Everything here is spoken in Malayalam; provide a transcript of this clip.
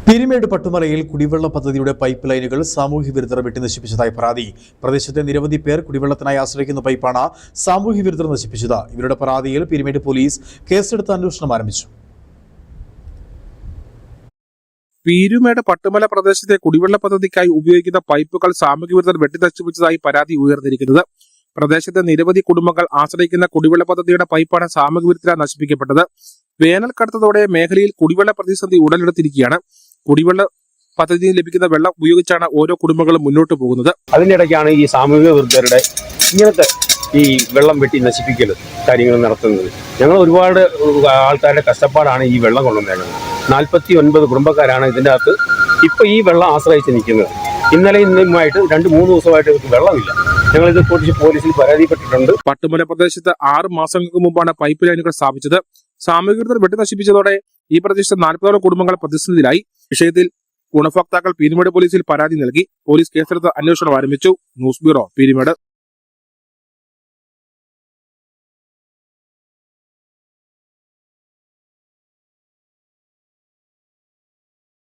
പീരുമേട് പട്ടുമലയിൽ കുടിവെള്ള പദ്ധതിയുടെ പൈപ്പ് ലൈനുകൾ സാമൂഹ്യ വിരുദ്ധർ വെട്ടിനശിപ്പിച്ചതായി പരാതി. പ്രദേശത്തെ നിരവധി പേർ കുടിവെള്ളത്തിനായി ആശ്രയിക്കുന്ന പൈപ്പാണ് സാമൂഹ്യ വിരുദ്ധർ നശിപ്പിച്ചത്. ഇവരുടെ പരാതിയിൽ പീരുമേട് പോലീസ് കേസെടുത്ത് അന്വേഷണം ആരംഭിച്ചു. പീരുമേട് പട്ടുമല പ്രദേശത്തെ കുടിവെള്ള പദ്ധതിക്കായി ഉപയോഗിക്കുന്ന പൈപ്പുകൾ സാമൂഹ്യ വിരുദ്ധർ വെട്ടിനശിപ്പിച്ചതായി പരാതി ഉയർന്നിരിക്കുന്നത്. പ്രദേശത്തെ നിരവധി കുടുംബങ്ങൾ ആശ്രയിക്കുന്ന കുടിവെള്ള പദ്ധതിയുടെ പൈപ്പാണ് സാമൂഹ്യ വിരുദ്ധരാൽ നശിപ്പിക്കപ്പെട്ടത്. വേനൽ കടുത്തതോടെ മേഖലയിൽ കുടിവെള്ള പ്രതിസന്ധി ഉടലെടുത്തിരിക്കുകയാണ്. കുടിവെള്ള പദ്ധതിയിൽ ലഭിക്കുന്ന വെള്ളം ഉപയോഗിച്ചാണ് ഓരോ കുടുംബങ്ങളും മുന്നോട്ട് പോകുന്നത്. അതിനിടയ്ക്കാണ് ഈ സാമൂഹിക വിരുദ്ധരുടെ ഇങ്ങനത്തെ ഈ വെള്ളം വെട്ടി നശിപ്പിക്കൽ കാര്യങ്ങൾ നടത്തുന്നത്. ഞങ്ങൾ ഒരുപാട് ആൾക്കാരുടെ കഷ്ടപ്പാടാണ് ഈ വെള്ളം കൊണ്ടുവന്നേക്കുന്നത്. 49 കുടുംബക്കാരാണ് ഇതിൻ്റെ അകത്ത് ഇപ്പൊ ഈ വെള്ളം ആശ്രയിച്ച് നിൽക്കുന്നത്. ഇന്നലെ ഇന്നുമായിട്ട് 2-3 ദിവസമായിട്ട് ഇവർക്ക് വെള്ളമില്ല. ഞങ്ങളിത് പോലീസിൽ പരാതിപ്പെട്ടിട്ടുണ്ട്. പട്ടുമല പ്രദേശത്ത് 6 മാസങ്ങൾക്ക് മുമ്പാണ് പൈപ്പ് ലൈനുകൾ സ്ഥാപിച്ചത്. സാമൂഹിക വിരുദ്ധർ വെട്ടിനശിപ്പിച്ചതോടെ ഈ പ്രദേശത്തെ 40ഓളം കുടുംബങ്ങൾ പ്രതിസന്ധിയിലായി. വിഷയത്തിൽ ഗുണഭോക്താക്കൾ പീരുമേട് പോലീസിൽ പരാതി നൽകി. പോലീസ് കേസെടുത്ത് അന്വേഷണം ആരംഭിച്ചു. News bureau, Peermade.